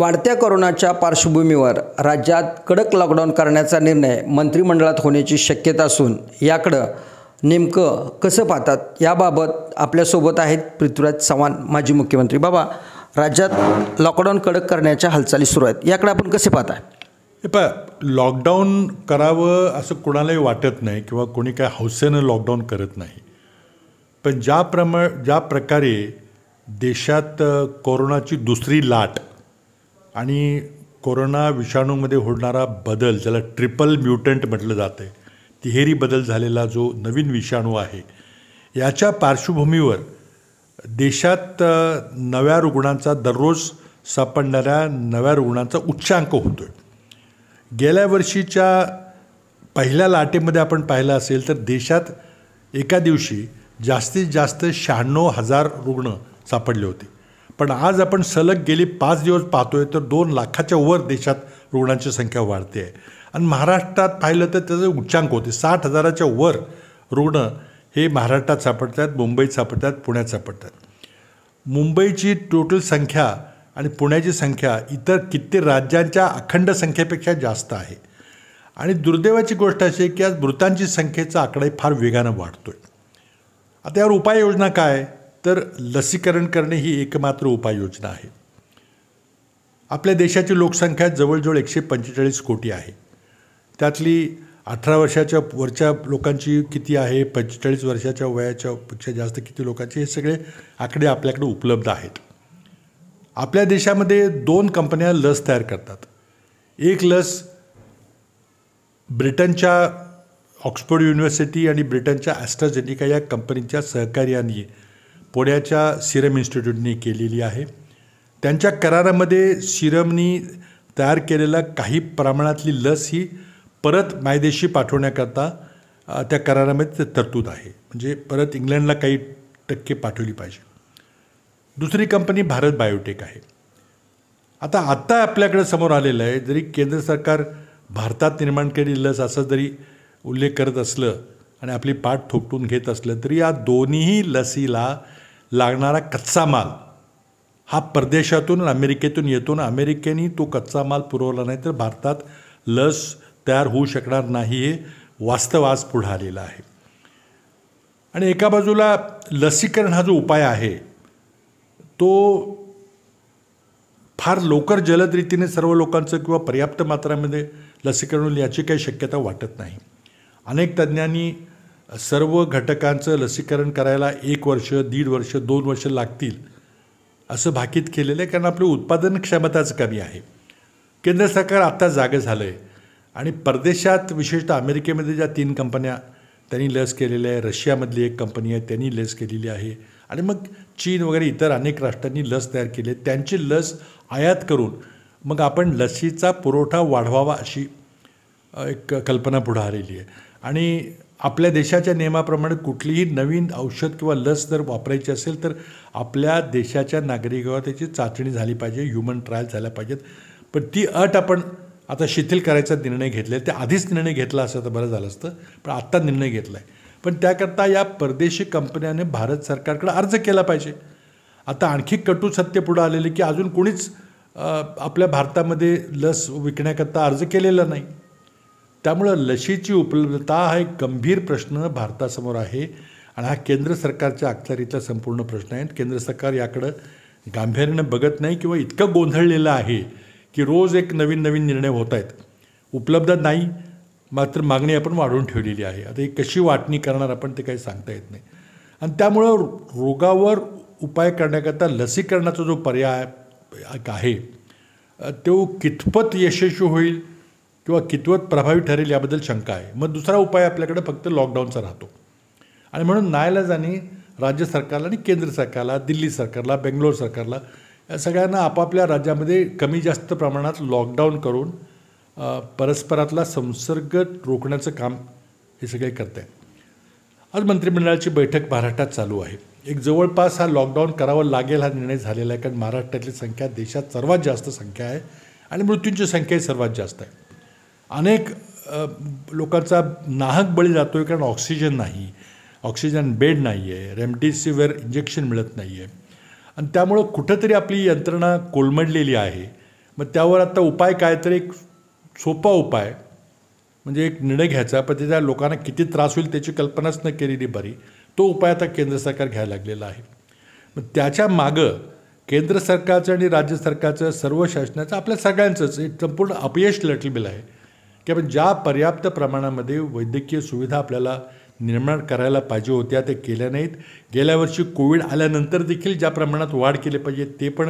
वाढत्या कोरोनाच्या पार्श्वभूमीवर राज्यात कडक लॉकडाऊन करण्याचा निर्णय मंत्रिमंडळात होण्याची शक्यता असून याकडं नेमकं कसं पाहतात याबाबत आपल्यासोबत आहेत पृथ्वीराज चव्हाण माजी मुख्यमंत्री. बाबा, राज्यात लॉकडाऊन कडक करण्याच्या हालचाली सुरू आहेत, याकडे आपण कसे पाहताय? लॉकडाऊन करावं असं कोणालाही वाटत नाही किंवा कोणी काय हौसेनं लॉकडाऊन करत नाही. पण ज्या प्रकारे देशात कोरोनाची दुसरी लाट आणि कोरोना विषाणूमध्ये होणारा बदल, ज्याला ट्रिपल म्युटंट म्हटलं जातं आहे, तिहेरी बदल झालेला जो नवीन विषाणू आहे, याच्या पार्श्वभूमीवर देशात नव्या रुग्णांचा दररोज सापडणाऱ्या नव्या रुग्णांचा उच्चांक होतो आहे. गेल्या वर्षीच्या पहिल्या लाटेमध्ये आपण पाहिलं असेल तर देशात एका दिवशी जास्तीत जास्त 96,000 रुग्ण सापडले होते. पण आज आपण सलग गेली 5 दिवस पाहतोय तर 2 लाखाच्या वर देशात रुग्णांची संख्या वाढते आहे. आणि महाराष्ट्रात पाहिलं तर त्याचे उच्चांक होते 60,000च्या वर रुग्ण हे महाराष्ट्रात सापडतात, मुंबईत सापडतात, पुण्यात सापडतात. मुंबईची टोटल संख्या आणि पुण्याची संख्या इतर किती राज्यांच्या अखंड संख्येपेक्षा जास्त आहे. आणि दुर्दैवाची गोष्ट अशी आहे की आज मृतांची संख्येचा आकडाही फार वेगानं वाढतो आहे. आता यावर उपाययोजना काय? तर लसीकरण करणे ही एकमात्र उपाययोजना आहे. आपल्या देशाची लोकसंख्या जवळजवळ 145 कोटी आहे. त्यातली 18 वर्षाच्या वरच्या लोकांची किती आहे, 45 वर्षाच्या वयाच्या पेक्षा जास्त किती लोकांची, हे सगळे आकडे आपल्याकडे उपलब्ध आहेत. आपल्या देशामध्ये 2 कंपन्या लस तयार करतात. एक लस ब्रिटनच्या ऑक्सफोर्ड युनिव्हर्सिटी आणि ब्रिटनच्या ॲस्ट्राझेनिका या कंपनीच्या सहकार्याने पुण्याच्या सिरम इन्स्टिट्यूटने केलेली आहे. त्यांच्या करारामध्ये सिरमनी तयार केलेला काही प्रमाणातली लस ही परत मायदेशी पाठवण्याकरता त्या करारामध्ये तरतूद आहे. म्हणजे परत इंग्लंडला काही टक्के पाठवली पाहिजे. दुसरी कंपनी भारत बायोटेक आहे. आत्ता आपल्याकडे समोर आलेलं आहे, जरी केंद्र सरकार भारतात निर्माण केलेली लस असा जरी उल्लेख करत असलं आणि आपली पाठ थोपटून घेत असलं तरी या दोन्ही लसीला लागणारा कच्चा माल हा परदेशातून अमेरिकेतून येतो ना. अमेरिकेने तो कच्चा माल पुरवला नाही तर भारतात लस तयार होऊ शकणार नाही, हे वास्तव आज पुढे आलेलं आहे. आणि एका बाजूला लसीकरण हा जो उपाय आहे तो फार लवकर जलद रीतीने सर्व लोकांचं किंवा पर्याप्त मात्रामध्ये लसीकरण होईल याची काही शक्यता वाटत नाही. अनेक तज्ज्ञांनी सर्व घटकांचं लसीकरण करायला 1 वर्ष, 1.5 वर्ष, 2 वर्ष लागतील असं भाकीत केलेलं आहे, कारण आपली उत्पादन क्षमताच कमी आहे. केंद्र सरकार आत्ता जागं झालं आहे आणि परदेशात विशेषतः अमेरिकेमध्ये ज्या 3 कंपन्या त्यांनी लस केलेल्या आहे, रशियामधली एक कंपनी आहे त्यांनी लस केलेली आहे, आणि मग चीन वगैरे इतर अनेक राष्ट्रांनी लस तयार केली आहे. त्यांची लस आयात करून मग आपण लसीचा पुरवठा वाढवावा अशी एक कल्पना पुढे आलेली आहे. आणि आपल्या देशाच्या नियमाप्रमाणे कुठलीही नवीन औषध किंवा लस जर वापरायची असेल तर आपल्या देशाच्या नागरिकावर त्याची चाचणी झाली पाहिजे, ह्युमन ट्रायल झाल्या पाहिजेत. पण ती अट आपण आता शिथिल करायचा निर्णय घेतला आहे. त्या आधीच निर्णय घेतला असता तर बरं झालं असतं, पण आत्ता निर्णय घेतला आहे. पण त्याकरता या परदेशी कंपन्याने भारत सरकारकडे अर्ज केला पाहिजे. आता आणखी कटू सत्य पुढं आलेले की अजून कोणीच आपल्या भारतामध्ये लस विकण्याकरता अर्ज केलेला नाही. त्यामुळं लशीची उपलब्धता हा एक गंभीर प्रश्न भारतासमोर आहे आणि हा केंद्र सरकारच्या अखत्यारीतला संपूर्ण प्रश्न आहे. केंद्र सरकार याकडं गांभीर्यानं बघत नाही किंवा इतकं गोंधळलेलं आहे की रोज एक नवीन निर्णय होत आहेत. उपलब्ध नाही, मात्र मागणी आपण वाढवून ठेवलेली आहे. आता ही कशी वाटणी करणार आपण ते काही सांगता येत नाही. आणि त्यामुळं रोगावर उपाय करण्याकरता लसीकरणाचा जो पर्याय आहे तो कितपत यशस्वी होईल किंवा कितपत प्रभावी ठरेल याबद्दल शंका आहे. मग दुसरा उपाय आपल्याकडे फक्त लॉकडाऊनचा राहतो. आणि म्हणून नाईलाजाने राज्य सरकारला आणि केंद्र सरकारला, दिल्ली सरकारला, बेंगलोर सरकारला या सगळ्यांना आपापल्या राज्यामध्ये कमी जास्त प्रमाणात लॉकडाऊन करून परस्परातला संसर्ग रोखण्याचं काम हे सगळे करत आहेत. आज मंत्रिमंडळाची बैठक महाराष्ट्रात चालू आहे. एक जवळपास हा लॉकडाऊन करावं लागेल हा निर्णय झालेला आहे, कारण महाराष्ट्रातली संख्या देशात सर्वात जास्त संख्या आहे आणि मृत्यूंची संख्याही सर्वात जास्त आहे. अनेक लोकांचा नाहक बळी जातो आहे कारण ऑक्सिजन नाही, ऑक्सिजन बेड नाही आहे, रेमडेसिवीर इंजेक्शन मिळत नाही आहे. आणि त्यामुळं कुठंतरी आपली यंत्रणा कोलमडलेली आहे मग त्यावर आता उपाय काय, तर एक सोपा उपाय म्हणजे एक निर्णय घ्यायचा, पण त्याच्या लोकांना किती त्रास होईल त्याची कल्पनाच न केलेली बरी. तो उपाय आता केंद्र सरकार घ्यायला लागलेला आहे. मग त्याच्या मागं केंद्र सरकारचं आणि राज्य सरकारचं, सर्व शासनाचं, आपल्या सगळ्यांचंच एक संपूर्ण अपयश लटलेलं आहे की आपण ज्या पर्याप्त प्रमाणामध्ये वैद्यकीय सुविधा आपल्याला निर्माण करायला पाहिजे होत्या ते केल्या नाहीत. गेल्या वर्षी कोविड आल्यानंतर देखील ज्या प्रमाणात वाढ केली पाहिजे ते पण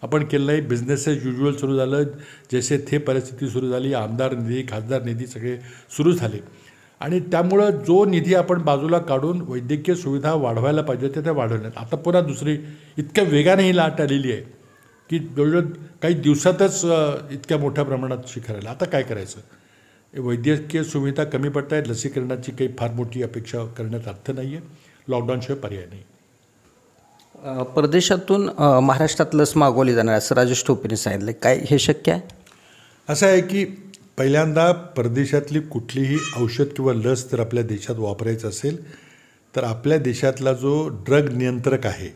आपण केलं नाही. बिझनेस ॲज युज्युअल सुरू झालं, जसे थे परिस्थिती सुरू झाली, आमदार निधी, खासदार निधी सगळे सुरू झाले आणि त्यामुळं जो निधी आपण बाजूला काढून वैद्यकीय सुविधा वाढवायला पाहिजे होत्या त्या वाढवल्यात. आता पुन्हा दुसरी इतक्या वेगाने ही लाट आलेली आहे की जवळजवळ काही दिवसातच इतक्या मोठ्या प्रमाणात शिखरायला. आता काय करायचं? वैद्यकीय सुविधा कमी पडत आहेत, लसीकरणाची काही फार मोठी अपेक्षा करण्यात अर्थ नाही आहे, लॉकडाऊनशिवाय पर्याय नाही. परदेशातून महाराष्ट्रात लस मागवली जाणार असं राजेश टोपेने सांगितलं, काय हे शक्य आहे? असं आहे की पहिल्यांदा परदेशातली कुठलीही औषध किंवा लस जर आपल्या देशात वापरायचं असेल तर आपल्या देशातला जो ड्रग नियंत्रक आहे,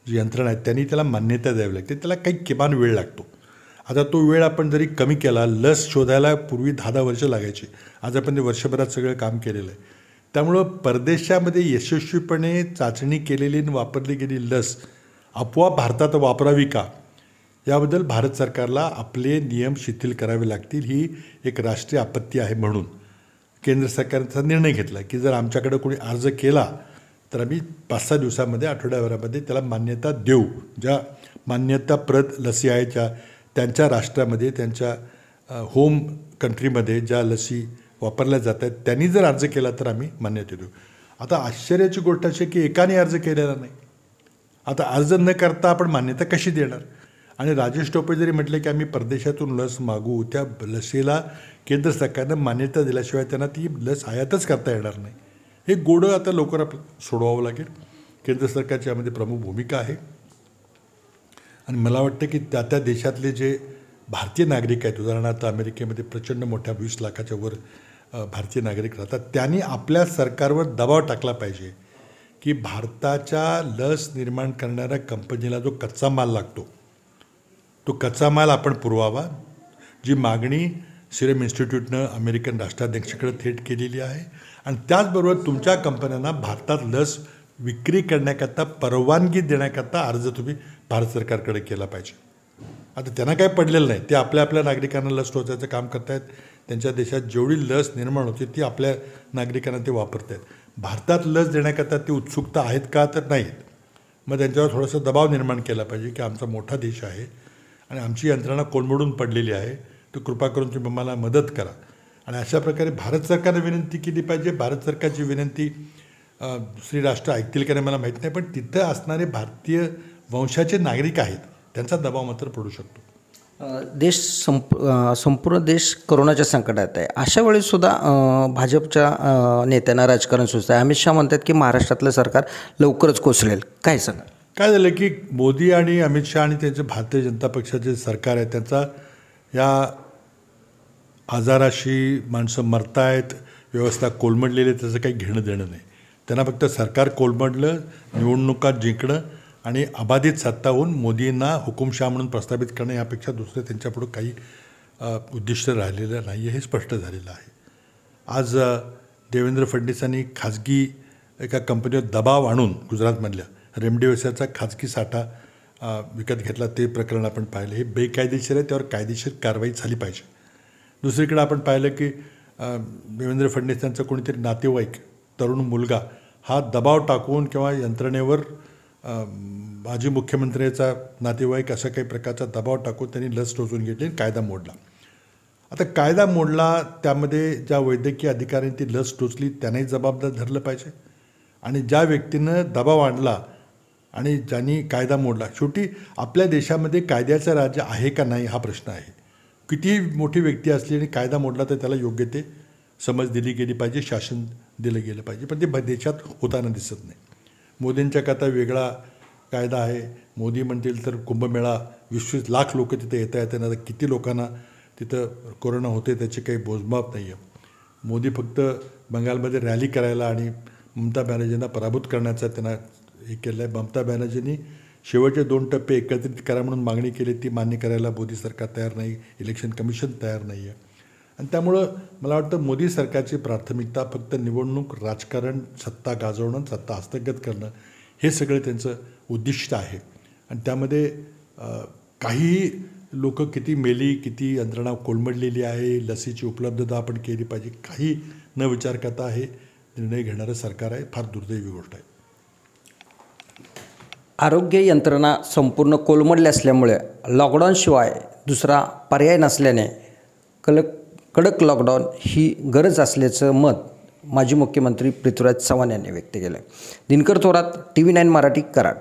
जी यंत्रणा आहे, त्यांनी त्याला मान्यता द्यावी लागते. त्याला काही किमान वेळ लागतो. आता तो वेळ आपण जरी कमी केला, लस शोधायला पूर्वी 10-10 वर्ष लागायची, आज आपण ते वर्षभरात सगळं काम केलेलं आहे. त्यामुळं परदेशामध्ये यशस्वीपणे चाचणी केलेली आणि वापरली गेलेली लस आपोआप भारतात वापरावी का, याबद्दल भारत सरकारला आपले नियम शिथिल करावे लागतील. ही एक राष्ट्रीय आपत्ती आहे. म्हणून केंद्र सरकारचा निर्णय घेतला की जर आमच्याकडे कोणी अर्ज केला तर आम्ही 5-6 दिवसामध्ये, आठवड्याभरामध्ये त्याला मान्यता देऊ. ज्या मान्यताप्रत लसी आहेत त्यांच्या राष्ट्रामध्ये, त्यांच्या होम कंट्रीमध्ये ज्या लसी वापरल्या जात आहेत त्यांनी जर अर्ज केला तर आम्ही मान्यता देऊ. आता आश्चर्याची गोष्ट अशी की एकाने अर्ज केलेला नाही. आता अर्ज न करता आपण मान्यता कशी देणार? आणि राजेश टोपे जरी म्हटले की आम्ही परदेशातून लस मागवू, त्या लसीला केंद्र सरकारनं मान्यता दिल्याशिवाय त्यांना ती लस आयातच करता येणार नाही. हे गोडं आता लवकर आपलं सोडवावं लागेल. केंद्र सरकारची यामध्ये प्रमुख भूमिका आहे आणि मला वाटतं की त्या त्या देशातले जे भारतीय नागरिक आहेत, उदाहरणार्थ अमेरिकेमध्ये प्रचंड मोठ्या 20 लाखाच्या वर भारतीय नागरिक राहतात, त्यांनी आपल्या सरकारवर दबाव टाकला पाहिजे की भारताच्या लस निर्माण करणाऱ्या कंपनीला जो कच्चा माल लागतो तो कच्चा माल आपण पुरवावा. जी मागणी सिरम इन्स्टिट्यूटनं अमेरिकन राष्ट्राध्यक्षाकडे थेट केलेली आहे. आणि त्याचबरोबर तुमच्या कंपन्यांना भारतात लस विक्री करण्याकरता परवानगी देण्याकरता अर्ज तुम्ही भारत सरकारकडे केला पाहिजे. आता त्यांना काय पडलेलं नाही, ते आपल्या नागरिकांना लस टोचायचं काम करत आहेत. त्यांच्या देशात जेवढी लस निर्माण होते ती आपल्या नागरिकांना ते वापरत आहेत. भारतात लस देण्याकरता ती उत्सुकता आहेत का, तर नाहीत. मग त्यांच्यावर थोडासा दबाव निर्माण केला पाहिजे की आमचा मोठा देश आहे आणि आमची यंत्रणा कोलमडून पडलेली आहे, तर कृपा करून तुम्ही मला मदत करा. आणि अशा प्रकारे भारत सरकारने विनंती केली पाहिजे. भारत सरकारची विनंती दुसरी राष्ट्र ऐकतील का नाही मला माहीत नाही, पण तिथं असणारे भारतीय वंशाचे नागरिक आहेत त्यांचा दबाव मात्र पडू शकतो. देश संपूर्ण देश कोरोनाच्या संकटात आहे. अशा वेळेसुद्धा भाजपच्या नेत्यांना राजकारण सुचतं आहे. अमित शहा म्हणतात की महाराष्ट्रातलं सरकार लवकरच कोसळेल, काय सांगा? काय झालं की मोदी आणि अमित शहा आणि त्यांचे भारतीय जनता पक्षाचे सरकार आहे, त्यांचा या आजाराशी माणसं मरतायत, व्यवस्था कोलमडलेली, त्याचं काही घेणं देणं नाही. त्यांना फक्त सरकार कोलमडलं, निवडणुका जिंकणं आणि अबाधित सत्ता होऊन मोदींना हुकुमशहा म्हणून प्रस्थापित करणं यापेक्षा दुसरं त्यांच्यापुढं काही उद्दिष्ट राहिलेलं नाही आहे, हे स्पष्ट झालेलं आहे. आज देवेंद्र फडणवीसांनी खाजगी एका कंपनीवर दबाव आणून गुजरातमधल्या रेमडेसिवीरचा खाजगी साठा विकत घेतला, ते प्रकरण आपण पाहिलं. हे बेकायदेशीर आहे, त्यावर कायदेशीर कारवाई झाली पाहिजे. दुसरीकडे आपण पाहिलं की देवेंद्र फडणवीसांचा कोणीतरी नातेवाईक, तरुण मुलगा, हा दबाव टाकून किंवा यंत्रणेवर माजी मुख्यमंत्र्याचा नातेवाईक अशा काही प्रकारचा दबाव टाकून त्यांनी लस टोचून घेतली, कायदा मोडला. आता कायदा मोडला, त्यामध्ये ज्या वैद्यकीय अधिकाऱ्यांनी ती लस टोचली त्यांनाही जबाबदार धरलं पाहिजे. आणि ज्या व्यक्तीनं दबाव आणला आणि ज्यांनी कायदा मोडला, शेवटी आपल्या देशामध्ये कायद्याचं राज्य आहे का नाही हा प्रश्न आहे. कितीही मोठी व्यक्ती असली आणि कायदा मोडला तर त्याला योग्य ते समज दिली गेली पाहिजे, शासन दिलं गेलं पाहिजे, पण ते देशात होताना दिसत नाही. मोदींच्याकरता वेगळा कायदा आहे. मोदी म्हणतील तर कुंभमेळा 20-20 लाख लोक तिथे येता येतात, आता किती लोकांना तिथं कोरोना होते त्याचे काही मोजमाप नाही आहे. मोदी फक्त बंगालमध्ये रॅली करायला आणि ममता बॅनर्जींना पराभूत करण्याचा त्यांना हे केलं आहे. ममता बॅनर्जींनी शेवटचे 2 टप्पे एकत्रित करा म्हणून मागणी केली, ती मान्य करायला मोदी सरकार तयार नाही, इलेक्शन कमिशन तयार नाही आहे. आणि त्यामुळं मला वाटतं मोदी सरकारची प्राथमिकता फक्त निवडणूक, राजकारण, सत्ता गाजवणं, सत्ता हस्तगत करणं हे सगळं त्यांचं उद्दिष्ट आहे. आणि त्यामध्ये काहीही लोक किती मेली, किती यंत्रणा कोलमडलेली आहे, लसीची उपलब्धता आपण केली पाहिजे, काही न विचार करता हे निर्णय घेणारं सरकार आहे. फार दुर्दैवी गोष्ट आहे. आरोग्य यंत्रणा संपूर्ण कोलमडली असल्यामुळे लॉकडाऊनशिवाय दुसरा पर्याय नसल्याने कडक लॉकडाऊन ही गरज असल्याचं मत माजी मुख्यमंत्री पृथ्वीराज चव्हाण यांनी व्यक्त केलं. दिनकर थोरात, TV9 मराठी, कराड.